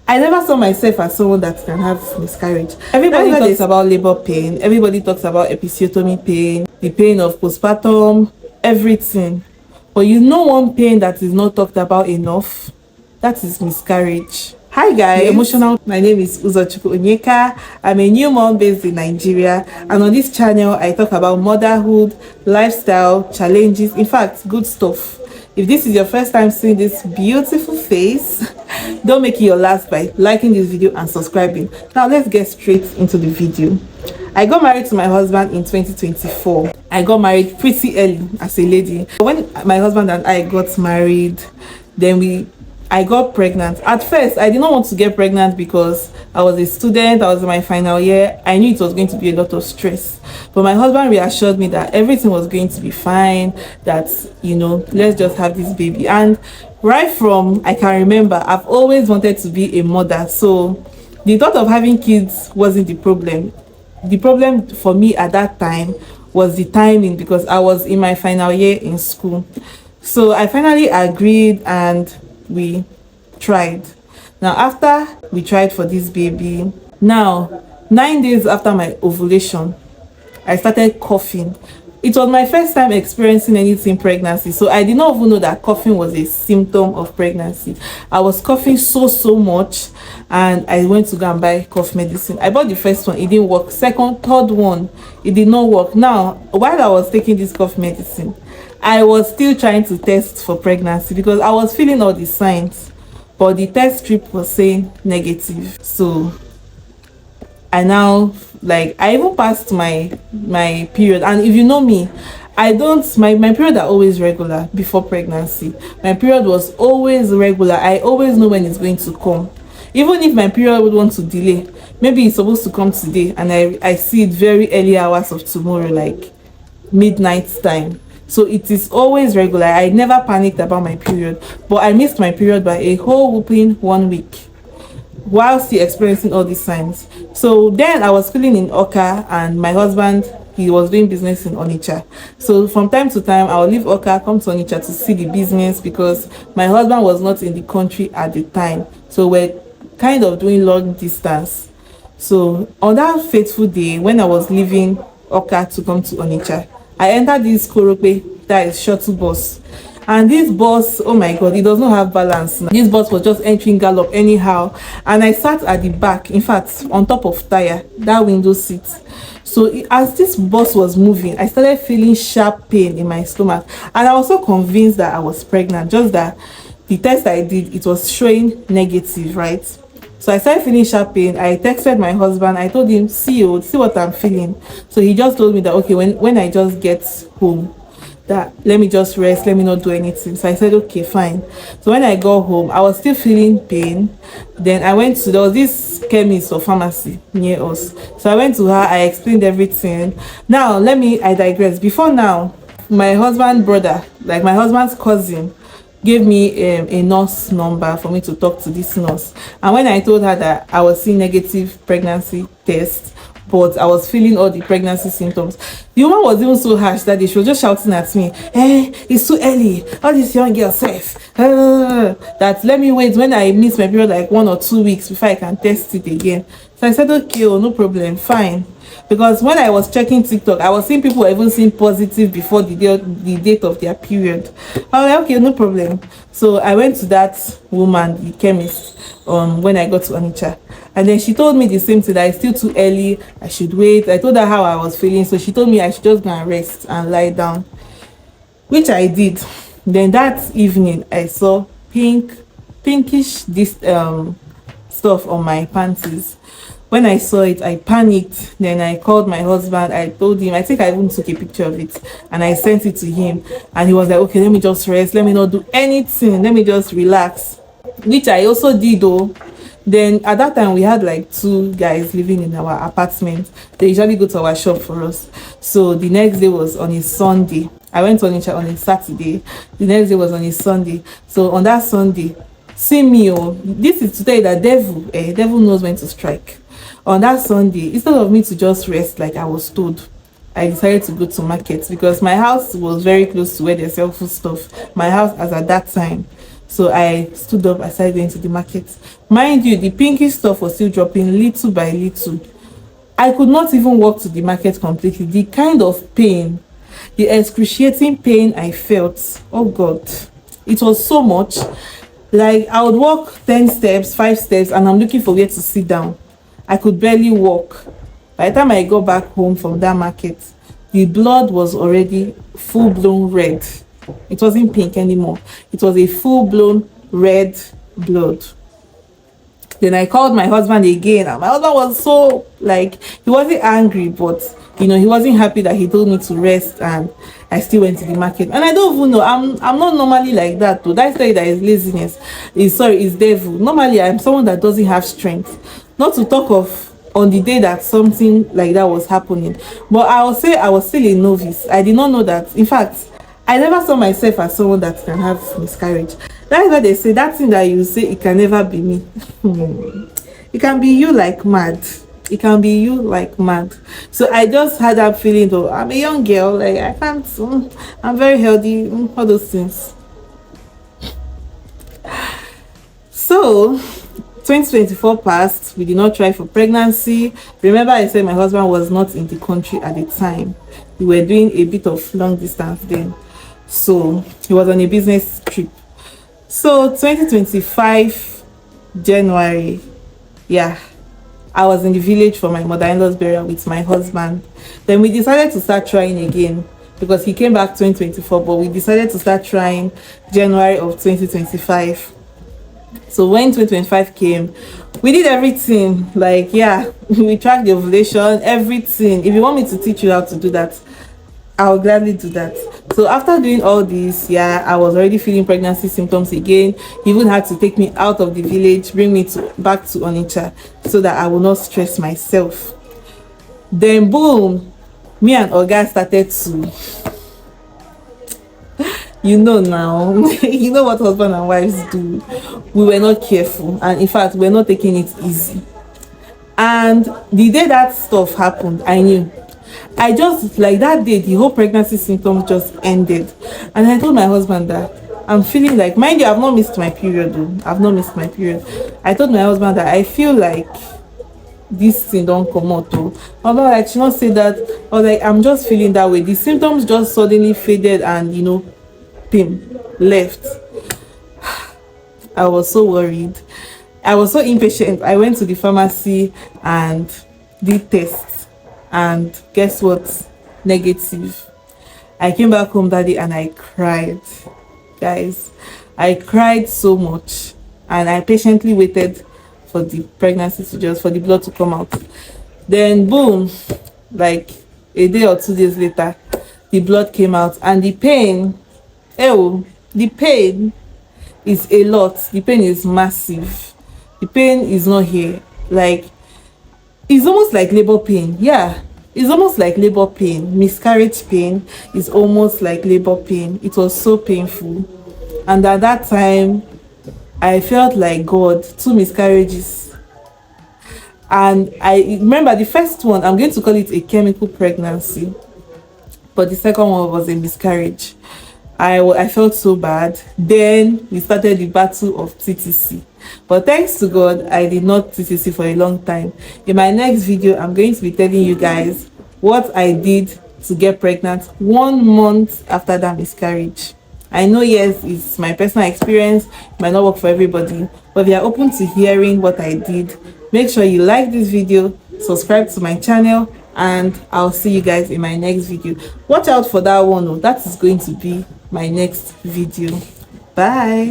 I never saw myself as someone that can have miscarriage. Everybody talks about labor pain, everybody talks about episiotomy pain, the pain of postpartum, everything. But you know one pain that is not talked about enough? That is miscarriage. Hi guys, my name is Uzochukwu Onyeka. I'm a new mom based in Nigeria, and on this channel I talk about motherhood, lifestyle, challenges, in fact good stuff. If this is your first time seeing this beautiful face, don't make it your last by liking this video and subscribing. Now let's get straight into the video. I got married to my husband in 2024. I got married pretty early as a lady. When my husband and I got married, then I got pregnant. At first, I did not want to get pregnant because I was a student, I was in my final year. I knew it was going to be a lot of stress. But my husband reassured me that everything was going to be fine, that, you know, let's just have this baby. And right from I can remember, I've always wanted to be a mother. So the thought of having kids wasn't the problem. The problem for me at that time was the timing, because I was in my final year in school. So I finally agreed and we tried. Now after we tried for this baby, now 9 days after my ovulation, I started coughing. It was my first time experiencing anything pregnancy, so I did not even know that coughing was a symptom of pregnancy. I was coughing so much, and I went to go and buy cough medicine. I bought the first one, it didn't work. Second, third one, it did not work. Now while I was taking this cough medicine, I was still trying to test for pregnancy because I was feeling all the signs, but the test strip was saying negative. So I now, like, I even passed my period. And if you know me, I don't, my period are always regular. Before pregnancy, my period was always regular. I always know when it's going to come. Even if my period would want to delay, maybe it's supposed to come today and I see it very early hours of tomorrow, like midnight time. So it is always regular. I never panicked about my period, but I missed my period by a whole whooping 1 week while still experiencing all these signs. So then I was schooling in Oka, and my husband, he was doing business in Onitsha. So from time to time I would leave Oka, come to Onitsha to see the business, because my husband was not in the country at the time, so we're kind of doing long distance. So on that fateful day when I was leaving Oka to come to Onitsha, I entered this Korope, that is shuttle bus, and this bus, oh my god, it does not have balance. This bus was just entering gallop anyhow, and I sat at the back, in fact on top of tire, that window seat. So as this bus was moving, I started feeling sharp pain in my stomach, and I was so convinced that I was pregnant, just that the test I did, it was showing negative, right? So I started feeling sharp pain. I texted my husband. I told him, see what I'm feeling. So he just told me that, okay, when I just get home, that let me just rest, let me not do anything. So I said, okay, fine. So when I got home, I was still feeling pain. Then I went to, there was this chemist or pharmacy near us. So I went to her, I explained everything. Now I digress. Before now, my husband's brother, like my husband's cousin, gave me a nurse number for me to talk to this nurse. And when I told her that I was seeing negative pregnancy test, but I was feeling all the pregnancy symptoms, the woman was even so harsh that she was just shouting at me, it's too early, all this young girl safe, that let me wait when I miss my period like 1 or 2 weeks before I can test it again. So I said, okay, no problem, fine. Because when I was checking TikTok, I was seeing people were even seeing positive before the date of their period. I was like, okay, no problem. So I went to that woman, the chemist, when I got to Onitsha. And then she told me the same thing, that it's still too early, I should wait. I told her how I was feeling. So she told me I should just go and rest and lie down, which I did. Then that evening, I saw pinkish this stuff on my panties. When I saw it, I panicked. Then I called my husband. I told him, I think I even took a picture of it and I sent it to him. And he was like, okay, let me just rest, let me not do anything, let me just relax, which I also did though. Then at that time we had like 2 guys living in our apartment. They usually go to our shop for us. So the next day was on a Sunday. I went to Onitsha on a Saturday. The next day was on a Sunday. So on that Sunday, see me, this is to tell you that devil knows when to strike. On that Sunday, instead of me to just rest like I was told, I decided to go to market, because my house was very close to where they sell food stuff. My house as at that time. So I stood up, I started going to the market. Mind you, the pinky stuff was still dropping little by little. I could not even walk to the market completely. The kind of pain, the excruciating pain I felt, oh God, it was so much. Like, I would walk 10 steps, 5 steps, and I'm looking for where to sit down. I could barely walk. By the time I got back home from that market, the blood was already full-blown red. It wasn't pink anymore. It was a full-blown red blood. Then I called my husband again, and my husband was so, like, he wasn't angry, but he wasn't happy that he told me to rest, and I still went to the market. And I don't even know, I'm not normally like that though. That story that is laziness is devil. Normally I'm someone that doesn't have strength, not to talk of on the day that something like that was happening. But I will say I was still a novice. I did not know that. In fact, I never saw myself as someone that can have miscarriage. That's why they say that thing that you say, it can never be me. It can be you like mad. It can be you like mad. So I just had that feeling though, I'm a young girl, like I can't, I'm very healthy, all those things. So 2024 passed. We did not try for pregnancy. Remember, I said my husband was not in the country at the time. We were doing a bit of long distance then, so he was on a business trip. So 2025 January, yeah, I was in the village for my mother-in-law's burial with my husband. Then we decided to start trying again, because he came back 2024, but we decided to start trying January of 2025. So when 2025 came, we did everything. Like, yeah, we tracked the ovulation, everything. If you want me to teach you how to do that, I'll gladly do that. So after doing all this, yeah, I was already feeling pregnancy symptoms again. He even had to take me out of the village, bring me back to Onitsha, so that I will not stress myself. Then boom, me and Oga started to, you know now, you know what husband and wives do. We were not careful, and in fact, we were not taking it easy. And the day that stuff happened, I knew. I just, like, that day, the whole pregnancy symptoms just ended. And I told my husband that I'm feeling like, mind you, I've not missed my period though. I've not missed my period. I told my husband that I feel like this thing don't come out though. Although I should not say that, or like, I'm just feeling that way. The symptoms just suddenly faded and, pain left. I was so worried. I was so impatient. I went to the pharmacy and did tests, and guess what? Negative. I came back home that day and I cried, guys. I cried so much, and I patiently waited for the pregnancy to just, for the blood to come out. Then boom, like a day or 2 days later, the blood came out, and the pain, the pain is a lot. The pain is massive. The pain is not here. Like, it's almost like labor pain. Yeah, it's almost like labor pain. Miscarriage pain is almost like labor pain. It was so painful. And at that time, I felt like, God, 2 miscarriages. And I remember the first one, I'm going to call it a chemical pregnancy, but the second one was a miscarriage. I felt so bad. Then we started the battle of TTC. But thanks to God, I did not TTC for a long time. In my next video, I'm going to be telling you guys what I did to get pregnant 1 month after that miscarriage. I know, yes, it's my personal experience. It might not work for everybody. But if you're open to hearing what I did, make sure you like this video, subscribe to my channel, and I'll see you guys in my next video. Watch out for that one. That is going to be my next video. Bye.